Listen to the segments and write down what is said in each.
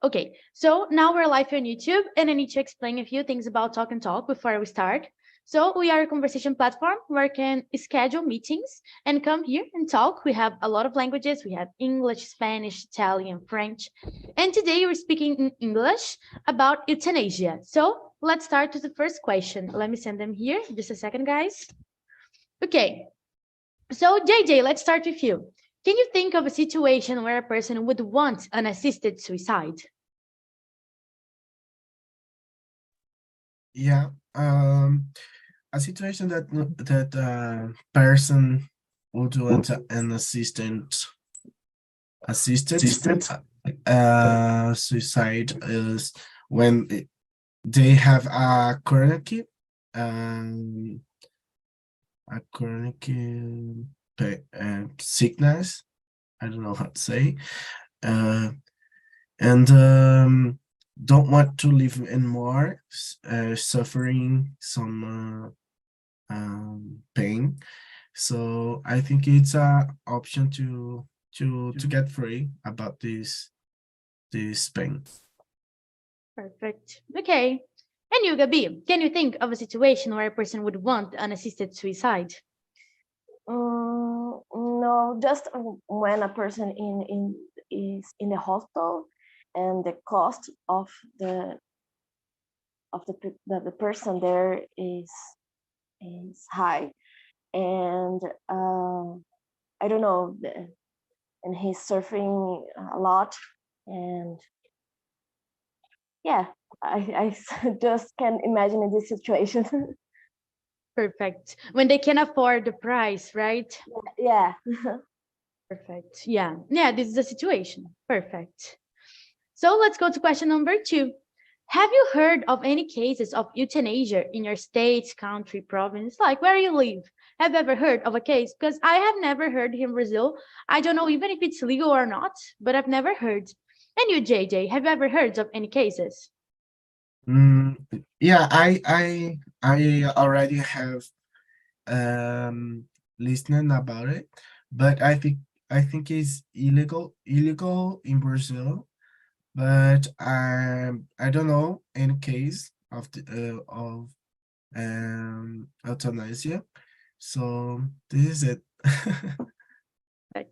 Okay, so now we're live on YouTube, and I need to explain a few things about Talk and Talk before we start. So we are a conversation platform where you can schedule meetings and come here and talk. We have a lot of languages. We have English, Spanish, Italian, French. And today we're speaking in English about euthanasia. So let's start with the first question. Let me send them here. Just a second, guys. Okay, so JJ, let's start with you. Can you think of a situation where a person would want an assisted suicide? Yeah, a situation that person would want an assisted suicide is when they have um, a chronic sickness. I don't know how to say, and don't want to live anymore, suffering some pain. So I think it's a option to get free about this pain. Perfect. Okay. And you, Gabi, can you think of a situation where a person would want an assisted suicide? No, just when a person is in the hospital and the cost of the person there is high, and I don't know, and he's suffering a lot, and yeah, I just can't imagine in this situation. Perfect. When they can afford the price, right? Yeah. Perfect. Yeah. Yeah, this is the situation. Perfect. So let's go to question number 2. Have you heard of any cases of euthanasia in your state, country, province, like where you live? Have you ever heard of a case? Because I have never heard here in Brazil. I don't know even if it's legal or not, but I've never heard. And you, JJ, have you ever heard of any cases? Yeah, I already have listening about it, but I think it's illegal in Brazil, but I don't know any case of euthanasia. So this is it. Right.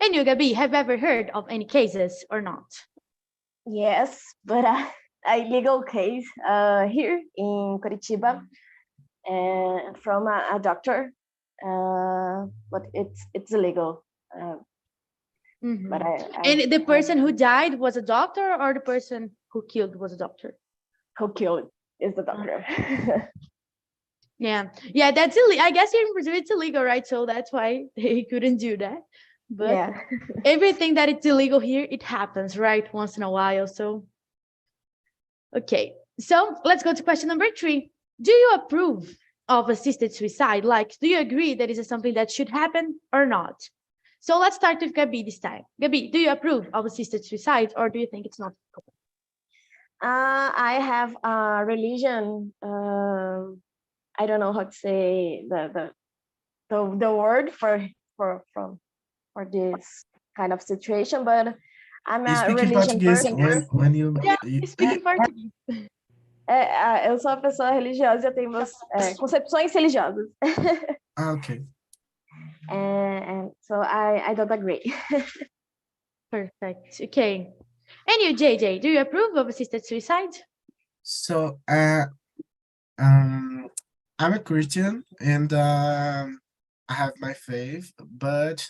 And you, Gabi, have you ever heard of any cases or not? Yes, but a legal case here in Curitiba, and from a doctor, but it's illegal. But And the person who died was a doctor, or the person who killed was a doctor? Who killed is the doctor. Yeah, yeah, that's illegal. I guess here in Brazil it's illegal, right? So that's why they couldn't do that. But Yeah. everything that it's illegal here, it happens, right? Once in a while. So, okay. So let's go to question number 3. Do you approve of assisted suicide? Like, do you agree that this is something that should happen or not? So let's start with Gabi this time. Gabi, do you approve of assisted suicide, or do you think it's not? I have a religion. I don't know how to say the word for this kind of situation, but I'm You a speak in religion Portuguese person. when you Yeah, speaking Portuguese. Eu sou uma pessoa religiosa, eu tenho meus concepções religiosas. okay. And so I don't agree. Perfect. Okay. And you, JJ, do you approve of assisted suicide? So I'm a Christian, and I have my faith, but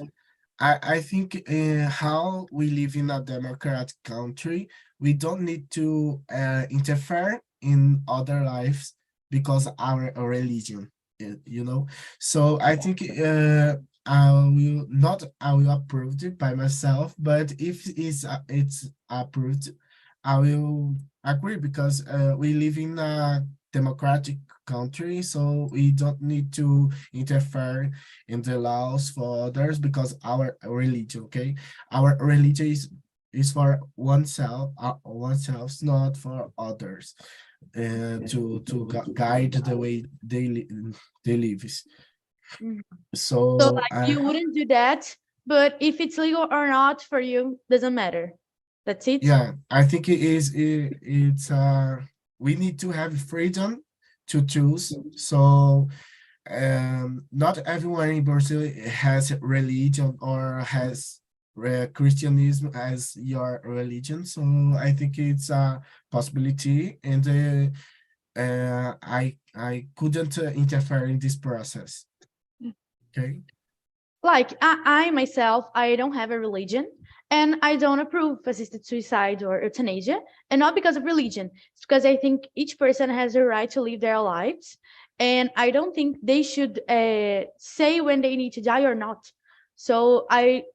I think how we live in a democratic country, we don't need to interfere in other lives because our religion, you know. So I think I will approve it by myself, but if it's approved, I will agree because we live in a democratic country, so we don't need to interfere in the laws for others because our religion, okay, our religion is for oneself, not for others, to guide the way they live. So So like you wouldn't do that, but if it's legal or not for you, doesn't matter. That's it. Yeah, I think it's we need to have freedom to choose. So not everyone in Brazil has religion or has Christianism as your religion. So I think it's a possibility, and I couldn't interfere in this process. Okay. Like I myself, I don't have a religion, and I don't approve assisted suicide or euthanasia, and not because of religion. It's because I think each person has a right to live their lives, and I don't think they should say when they need to die or not. So I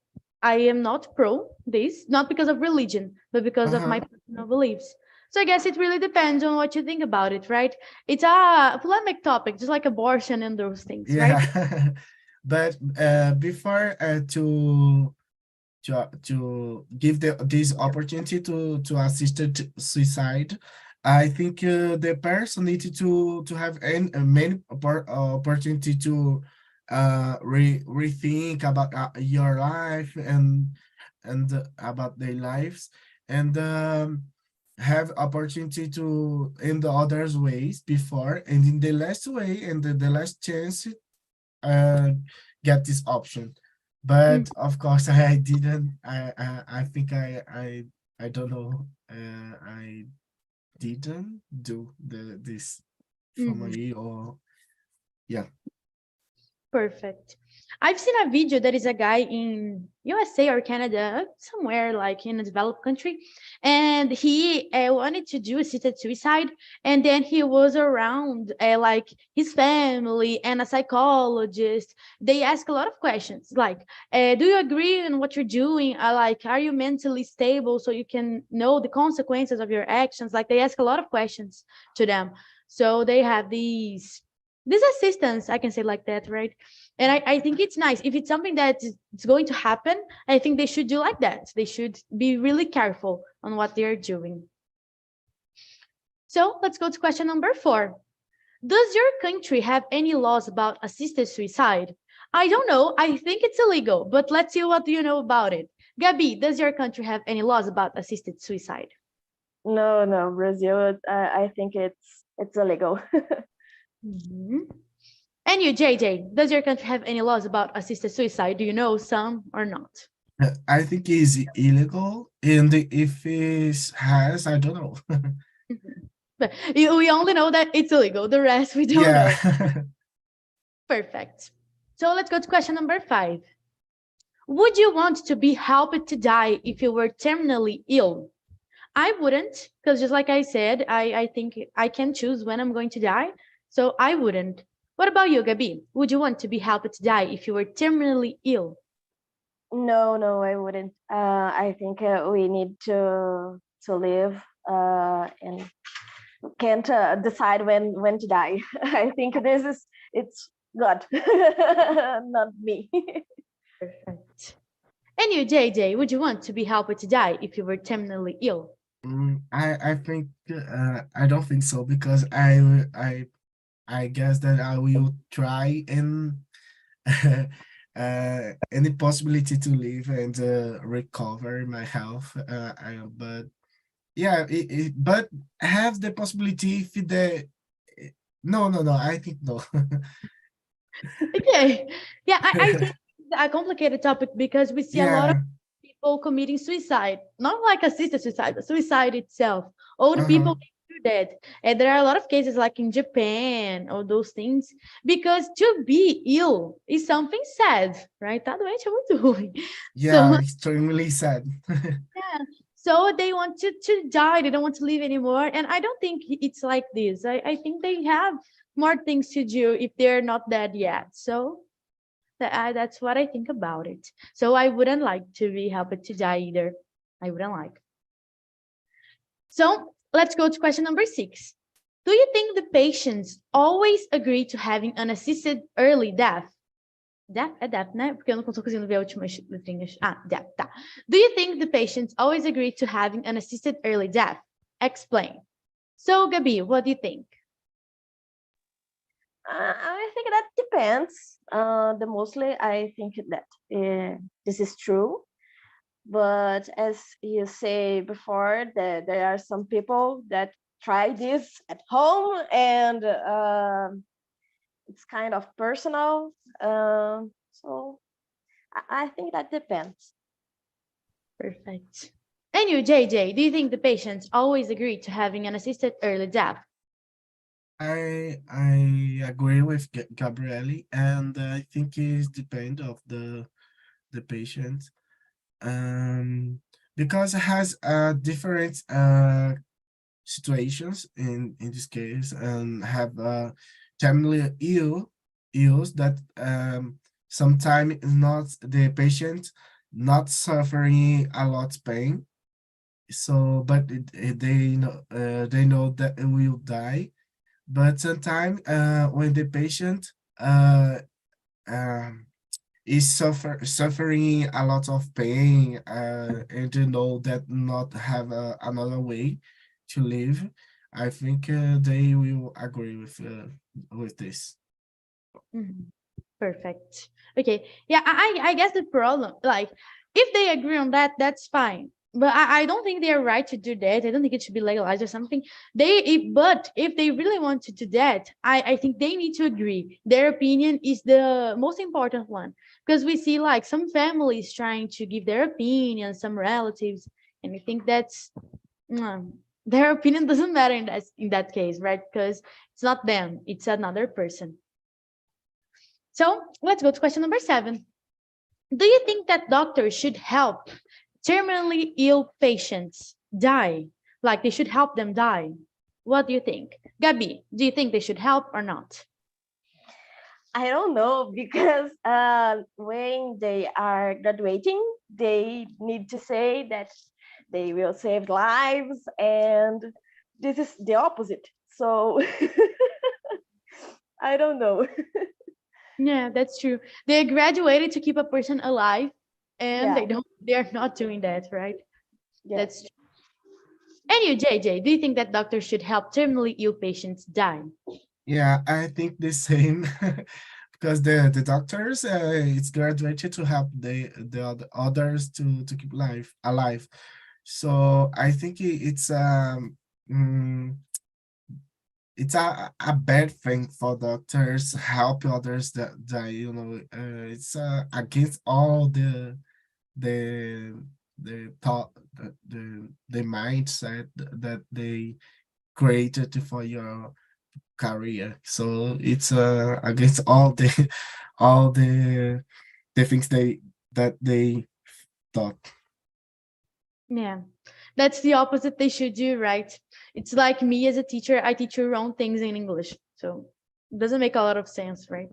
am not pro this, not because of religion, but because of my personal beliefs. So I guess it really depends on what you think about it, right? It's a polemic topic, just like abortion and those things, right? Yeah. But before to give this opportunity to assisted suicide, I think the person needed to have many opportunity to rethink about your life and about their lives, and have opportunity to in the others ways before, and in the last way and the last chance uh, get this option. Mm, But of course, I didn't. I think I don't know. I didn't do this for mhm. me, or yeah. Perfect. I've seen a video that is a guy in USA or Canada, somewhere like in a developed country, and he wanted to do assisted suicide, and then he was around like his family and a psychologist. They ask a lot of questions, like, "Do you agree in what you're doing? Like, are you mentally stable so you can know the consequences of your actions?" Like, they ask a lot of questions to them, so they have these assistants, I can say like that, right? And I think it's nice if it's something that it's going to happen. I think they should do like that. They should be really careful on what they're doing. So let's go to question number 4. Does your country have any laws about assisted suicide? I don't know. I think it's illegal, but let's see what do you know about it. Gabi, does your country have any laws about assisted suicide? No, no, Brazil. I think it's illegal. Mhm. And you, JJ, does your country have any laws about assisted suicide? Do you know some or not? I think it's illegal, and if it has, I don't know. But we only know that it's illegal. The rest we don't Yeah. know. Perfect. So let's go to question number 5. Would you want to be helped to die if you were terminally ill? I wouldn't, because just like I said, I think I can choose when I'm going to die. So I wouldn't. What about you, Gabi? Would you want to be helped to die if you were terminally ill? No, no, I wouldn't. I think we need to live and can't decide when to die. I think it's God, not me. Perfect. And you, JJ, would you want to be helped to die if you were terminally ill? I think I don't think so, because I guess that I will try and any possibility to live and recover my health. But yeah, but have the possibility if the no, I think no. Okay. Yeah, I think it's a complicated topic because we see a lot of Yeah. people committing suicide, not like assisted suicide, but suicide itself. Old Uh-huh. people do that. And there are a lot of cases like in Japan or those things, because to be ill is something sad, right? Tá doente é muito ruim. Yeah, So, extremely sad. yeah. So they want to die. They don't want to live anymore. And I don't think it's like this. I think they have more things to do if they're not dead yet. So that's what I think about it. So I wouldn't like to be helped to die either. I wouldn't like. So let's go to question number 6. Do you think the patients always agree to having an assisted early death? Death é death, né? Porque eu não consigo conseguindo ver as últimas letrinhas. Ah, death, tá. Do you think the patients always agree to having an assisted early death? Explain. So, Gabi, what do you think? I think that depends. The mostly I think that this is true. But as you say before, that there are some people that try this at home, and it's kind of personal. So I think that depends. Perfect. And you, JJ, do you think the patients always agree to having an assisted early death? I agree with Gabriele, and I think it depends of the patient, um, because it has different situations in this case, and have terminally ills that sometimes not the patient not suffering a lot pain, so but they know that it will die, but sometimes when the patient uh, um, is suffering a lot of pain, and to know that not have another way to live, I think they will agree with this. Mhm. Perfect. Okay. Yeah, I guess the problem, like, if they agree on that, that's fine. But I don't think they're right to do that. I don't think it should be legalized or something. But if they really want to do that, I think they need to agree. Their opinion is the most important one. Because we see like some families trying to give their opinion, some relatives, and I think that's their opinion doesn't matter in that case, right? Because it's not them, it's another person. So let's go to question number 7. Do you think that doctors should help terminally ill patients die? Like they should help them die? What do you think? Gabi, do you think they should help or not? I don't know, because when they are graduating, they need to say that they will save lives, and this is the opposite. So I don't know. Yeah, that's true. They graduated to keep a person alive and Yeah, they're not doing that, right? yes. That's true. And you, JJ, do you think that doctors should help terminally ill patients die? Yeah, I think the same. Because the doctors it's graduated to help others to keep life alive, so I think mm, it's a bad thing for doctors help others that it's against all the thought the mindset that they created for your career, so it's against all the all the things that they thought. Yeah, that's the opposite they should do, right? It's like me as a teacher, I teach you wrong things in English. So it doesn't make a lot of sense, right?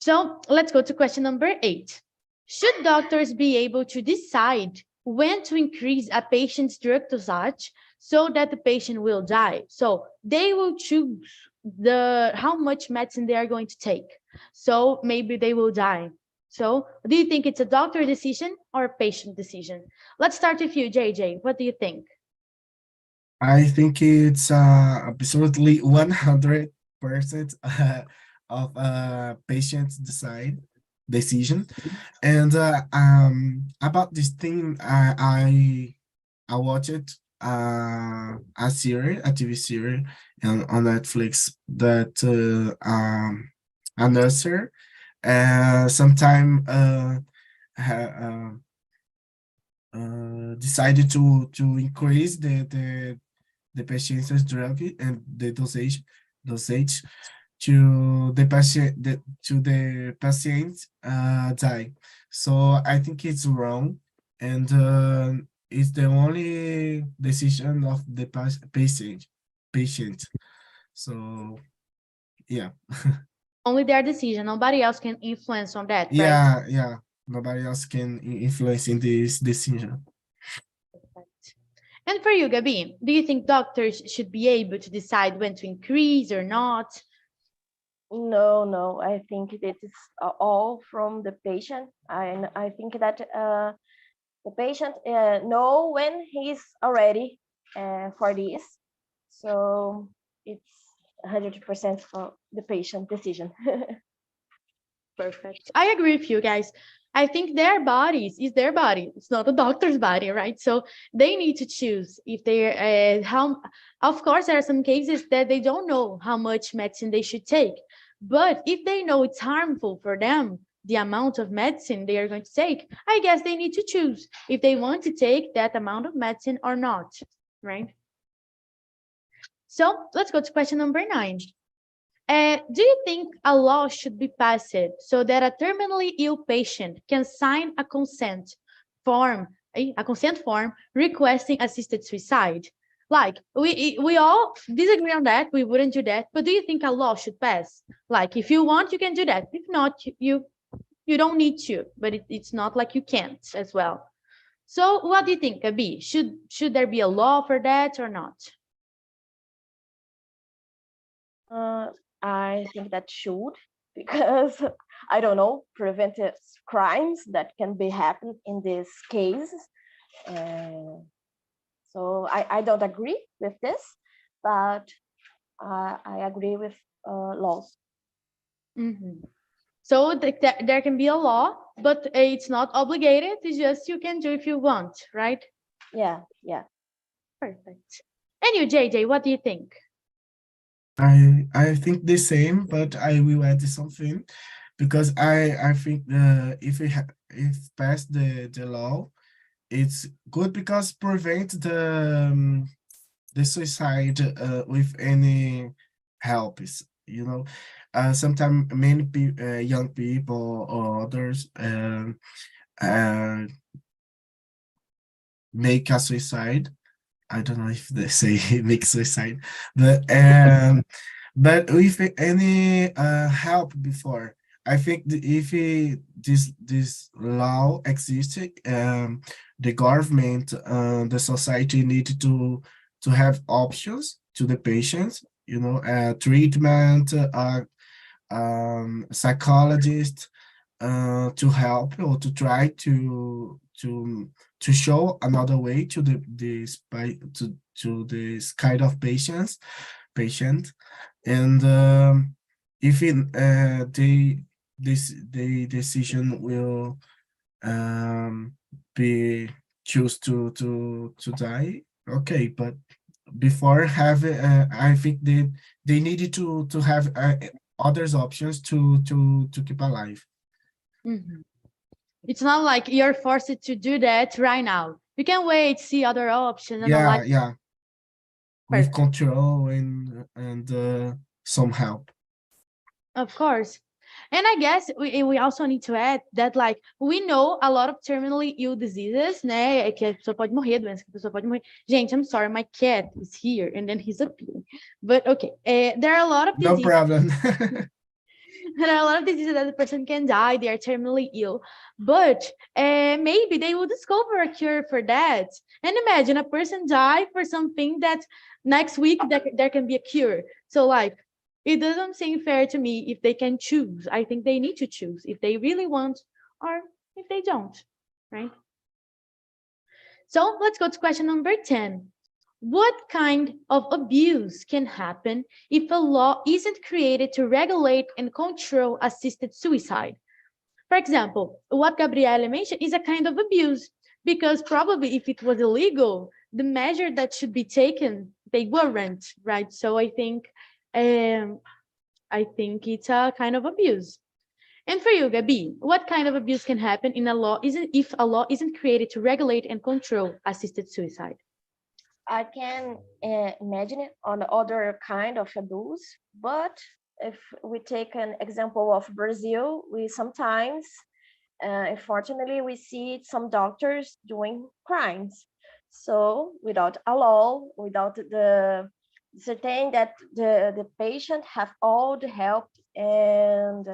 So let's go to question number 8. Should doctors be able to decide when to increase a patient's drug dosage so that the patient will die? So they will choose the how much medicine they are going to take. So maybe they will die. So do you think it's a doctor decision or a patient decision? Let's start with you, JJ. What do you think? I think it's absolutely 100% of patient's decision. And about this thing, I watched a TV series on Netflix that a nurser sometime decided to increase the patient's drug and the dosage to the patient die. So I think it's wrong, and it's the only decision of the patient. So yeah. Only their decision. Nobody else can influence on that, right? Yeah. Nobody else can influence in this decision. And for you, Gabi, do you think doctors should be able to decide when to increase or not? No. I think it is all from the patient. I think that the patient know when he's ready for this. So it's 100% for the patient decision. Perfect. I agree with you guys. I think their bodies is their body. It's not the doctor's body, right? So they need to choose if they how. Of course, there are some cases that they don't know how much medicine they should take, but if they know it's harmful for them, the amount of medicine they are going to take, I guess they need to choose if they want to take that amount of medicine or not, right? So let's go to question number 9. Do you think a law should be passed so that a terminally ill patient can sign a consent form requesting assisted suicide? Like we all disagree on that. We wouldn't do that. But do you think a law should pass? Like if you want, you can do that. If not, you don't need to. But it's not like you can't as well. So what do you think, Abi? Should there be a law for that or not? I think that should, because I don't know, preventive crimes that can be happen in this case. So I don't agree with this, but I agree with laws. So there can be a law, but it's not obligated. It's just you can do if you want, right? Yeah. Perfect. And you, JJ, what do you think? I think the same, but I will add something because I think if pass the law, it's good because prevent the suicide with any help is, you know, sometimes many young people or others make a suicide. I don't know if they say make suicide, but with any help before, I think if this law existed, the government, the society need to have options to the patients, you know, treatment, psychologist, to help or to try to show another way to this kind of patient, and if the decision will be choose to die, okay, but before have I think they needed to have others options to keep alive. It's not like you're forced to do that right now. You can wait, see other options. And Yeah. With control and some help. Of course. And I guess we also need to add that, like, we know a lot of terminally ill diseases, né? Que a pessoa pode morrer, doença que a pessoa pode morrer. Gente, I'm sorry, my cat is here and then he's appearing. But okay, there are a lot of diseases. No problem. There are a lot of diseases that the person can die, they are terminally ill, but maybe they will discover a cure for that. And imagine a person die for something that next week there can be a cure. So like, it doesn't seem fair to me if they can choose. I think they need to choose if they really want or if they don't, right? So let's go to question number 10. What kind of abuse can happen if a law isn't created to regulate and control assisted suicide? For example, what Gabriele mentioned is a kind of abuse, because probably if it was illegal, the measure that should be taken, they weren't, right? So I think it's a kind of abuse. And for you, Gabi, what kind of abuse can happen in a law if a law isn't created to regulate and control assisted suicide? I can imagine it on other kind of abuse, but if we take an example of Brazil, we sometimes, unfortunately, we see some doctors doing crimes. So without a law, without the certain that the patient have all the help and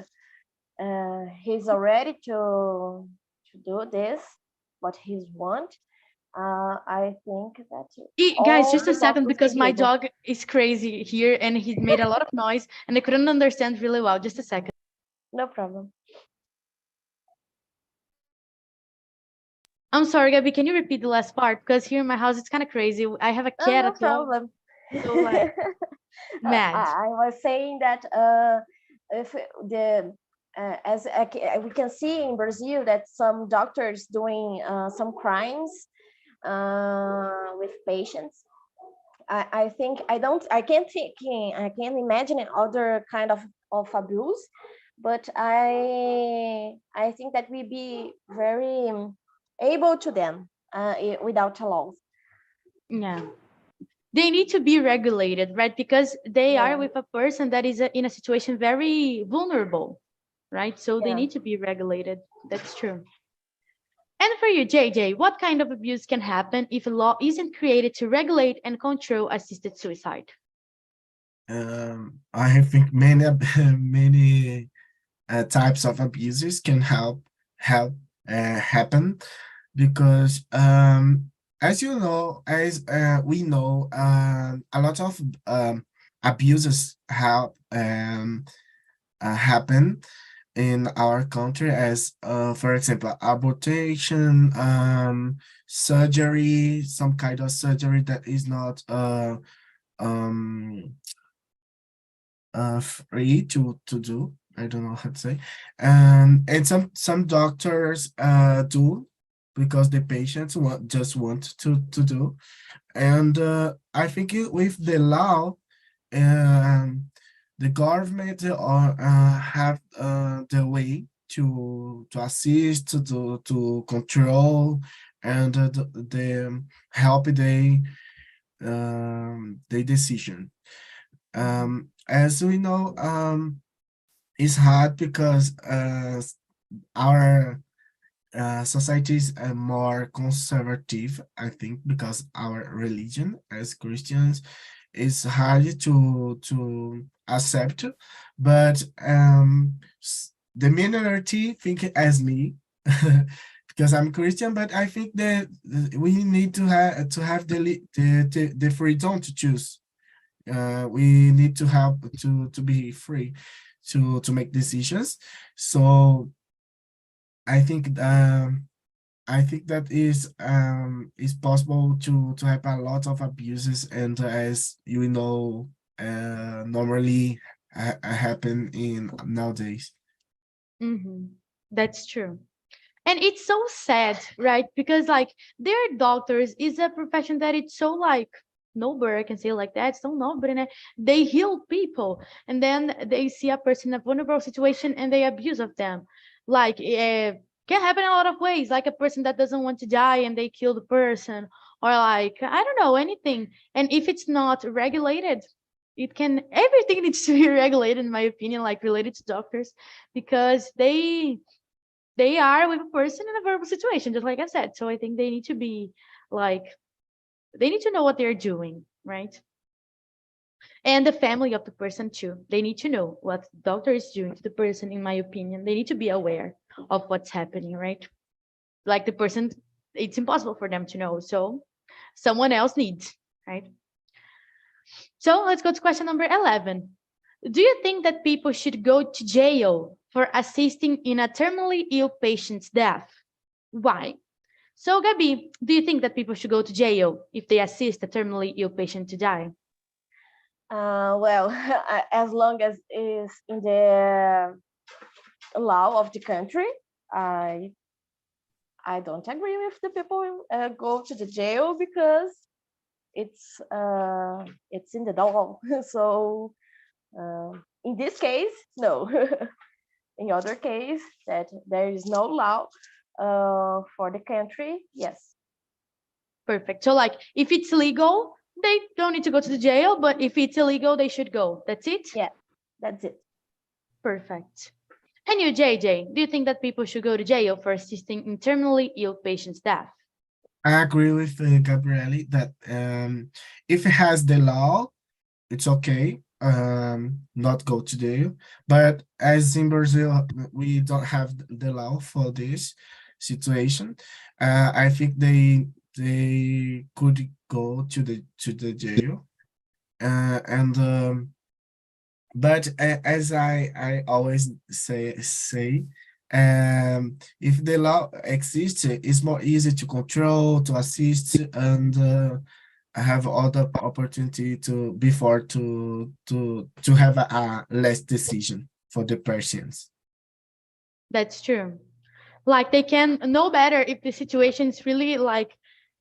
he's already to do this, what he's want, I think that guys, just a second, because my dog is crazy here and he made a lot of noise and I couldn't understand really well. Just a second. No problem. I'm sorry, Gabi, can you repeat the last part? Because here in my house, it's kind of crazy. I have a cat at home. No problem. So like, mad. I was saying that if as we can see in Brazil that some doctors doing some crimes with patients. I think I can't imagine other kind of abuse, but I think that we be very able to them without a law. Yeah. They need to be regulated, right? Because they Yeah. are with a person that is in a situation very vulnerable, right? So they Yeah. need to be regulated. That's true. And for you, JJ, what kind of abuse can happen if a law isn't created to regulate and control assisted suicide? I think many many types of abuses can help happen because as you know, as we know, a lot of abuses have happen in our country, as for example abortion, surgery, some kind of surgery that is not um free to do. I don't know how to say. And some doctors do because the patients just want to do. And I think with the law, um the government have the way to assist, to control, and the help the decision. As we know, it's hard because our society is more conservative, I think, because our religion as Christians is hard to accept, but the minority think as me because I'm Christian, but I think that we need to have the freedom to choose. We need to help to be free to make decisions. So I think that is possible to have a lot of abuses, and as you know, normally happen in nowadays. That's true. And it's so sad, right? Because like they're doctors is a profession that it's so like noble, I can say it like that, so noble, and they heal people, and then they see a person in a vulnerable situation and they abuse of them. Like can happen in a lot of ways, like a person that doesn't want to die and they kill the person, or like I don't know, anything. And if it's not regulated, it can everything needs to be regulated, in my opinion, like related to doctors, because they are with a person in a vulnerable situation, just like I said. So I think they need to be like, they need to know what they're doing, right? And the family of the person too. They need to know what the doctor is doing to the person, in my opinion. They need to be aware of what's happening, right? Like the person, it's impossible for them to know. So someone else needs, right? So let's go to question number 11. Do you think that people should go to jail for assisting in a terminally ill patient's death? Why? So, Gabi, do you think that people should go to jail if they assist a terminally ill patient to die? Well, as long as is in the law of the country, I don't agree with the people go to the jail because it's in the law. So in this case, no. In other case, that there is no law for the country, yes. Perfect. So, like, if it's legal, they don't need to go to the jail, but if it's illegal, they should go. That's it? Yeah, that's it. Perfect. And you, JJ, do you think that people should go to jail for assisting in terminally ill patients' death? I agree with Gabriele that if it has the law, it's okay, not go to jail. But as in Brazil, we don't have the law for this situation. I think they could go to the jail, and but as I always say, if the law exists, it's more easy to control, to assist, and have other opportunity to before to have a less decision for the persons. That's true. Like they can know better if the situation is really like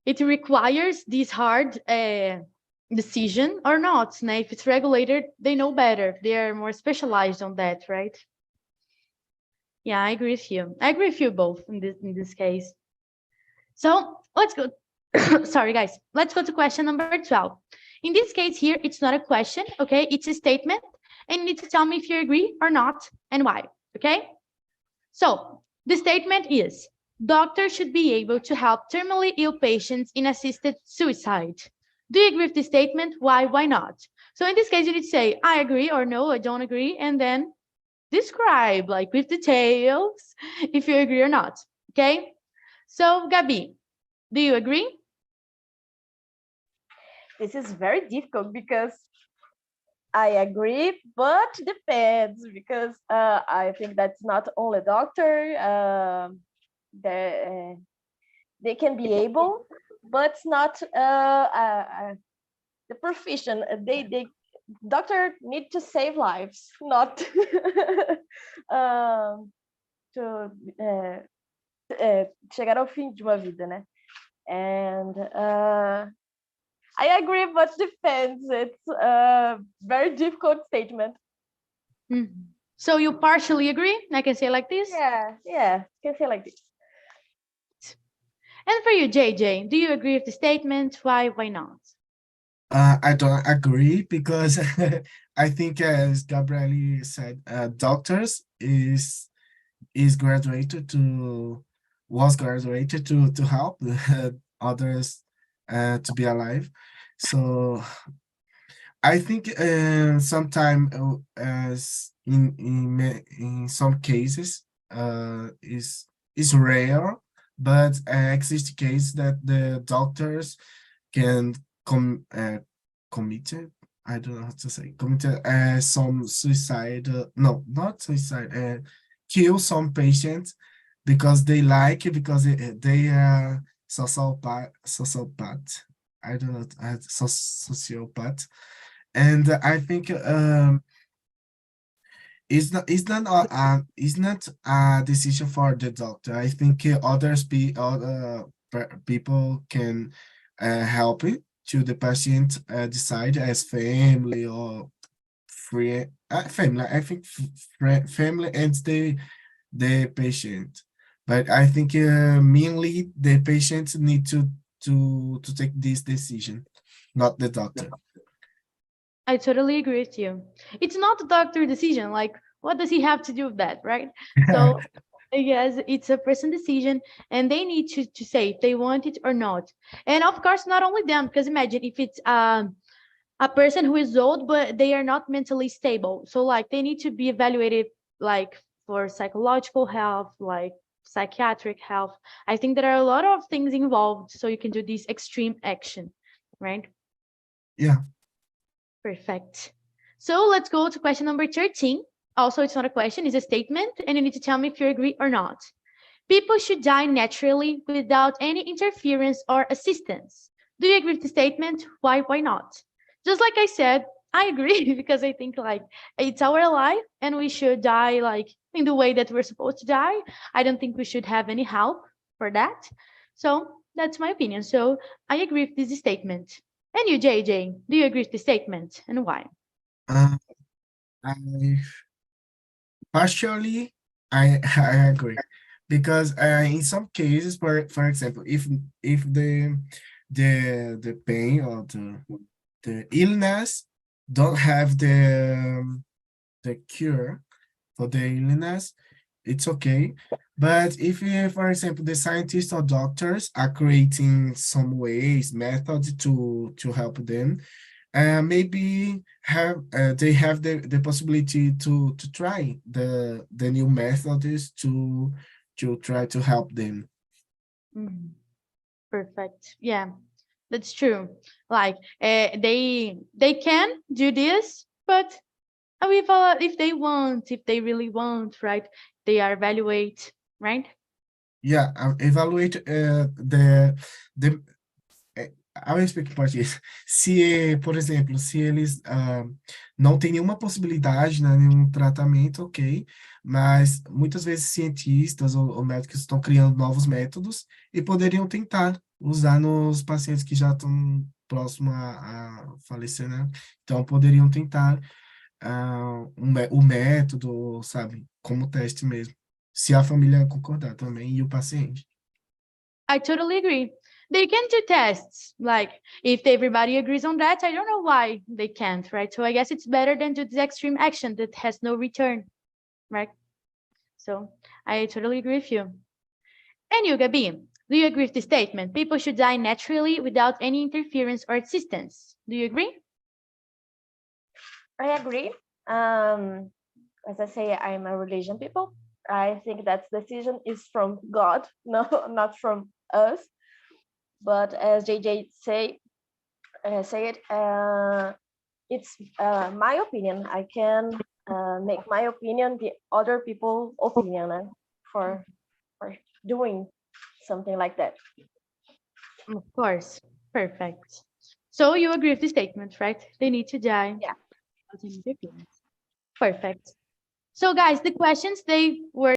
it requires this hard decision or not. Now, if it's regulated, they know better. They are more specialized on that, right? Yeah, I agree with you. I agree with you both in this case. So let's go. Sorry, guys. Let's go to question number 12. In this case here, it's not a question, okay? It's a statement, and you need to tell me if you agree or not and why, okay? So the statement is, doctors should be able to help terminally ill patients in assisted suicide. Do you agree with the statement? Why not? So in this case, you need to say, I agree or no, I don't agree, and then describe, like with details, if you agree or not, okay? So Gabi, do you agree? This is very difficult because I agree, but depends because I think that's not only doctor. They can be able, but not the profession. They doctor need to save lives, not to chegar ao fim de uma vida, né? And I agree, but depends. It's a very difficult statement. Mhm. So you partially agree? I can say like this? Yeah, can say like this. And for you, JJ, do you agree with the statement? Why not? I don't agree because I think, as Gabriele said, doctors is graduated to was graduated to help others to be alive. So I think sometimes as in some cases is rare, but exist case that the doctors can committed, I don't know how to say, committed some suicide, no, not suicide, kill some patients because they like it, because they are sociopath. I don't know, sociopath. And I think it's not a decision for the doctor. I think other people can help it to the patient decide as family or free family. I think family and the patient, but I think mainly the patients need to take this decision, not the doctor. I totally agree with you. It's not the doctor decision. Like, what does he have to do with that, right? So yes, it's a person decision, and they need to say if they want it or not. And of course, not only them, because imagine if it's a person who is old, but they are not mentally stable. So like they need to be evaluated like for psychological health, like psychiatric health. I think there are a lot of things involved, so you can do this extreme action, right? Yeah. Perfect. So let's go to question number 13. Also, it's not a question, it's a statement, and you need to tell me if you agree or not. People should die naturally without any interference or assistance. Do you agree with the statement? Why not? Just like I said, I agree because I think like it's our life and we should die like in the way that we're supposed to die. I don't think we should have any help for that. So that's my opinion. So I agree with this statement. And you, JJ, do you agree with the statement and why? I partially I agree, because in some cases, for example, if the pain or the illness don't have the cure for the illness, it's okay. But if, for example, the scientists or doctors are creating some ways, methods to help them, maybe they have the possibility to try the new methods to try to help them. Mhm. Perfect. Yeah, that's true. Like they can do this, but if they want, if they really want, right? They are evaluate, right? Yeah, evaluate the I will speak em português. Se, por exemplo, se eles não têm nenhuma possibilidade, né, nenhum tratamento, ok, mas muitas vezes cientistas ou médicos estão criando novos métodos e poderiam tentar usar nos pacientes que já estão próximos a falecer, né? Então, poderiam tentar o método, sabe, como teste mesmo, se a família concordar também e o paciente. I totally agree. They can do tests. Like, if everybody agrees on that, I don't know why they can't, right? So I guess it's better than do this extreme action that has no return, right? So I totally agree with you. And you, Gabi, do you agree with the statement? People should die naturally without any interference or assistance. Do you agree? I agree. As I say, I'm a religion people. I think that decision is from God, no, not from us. But as JJ say it, it's my opinion. I can make my opinion the other people's opinion for doing something like that. Of course. Perfect. So you agree with the statement, right? They need to die. Yeah. Without any interference. Perfect. So guys, the questions, they were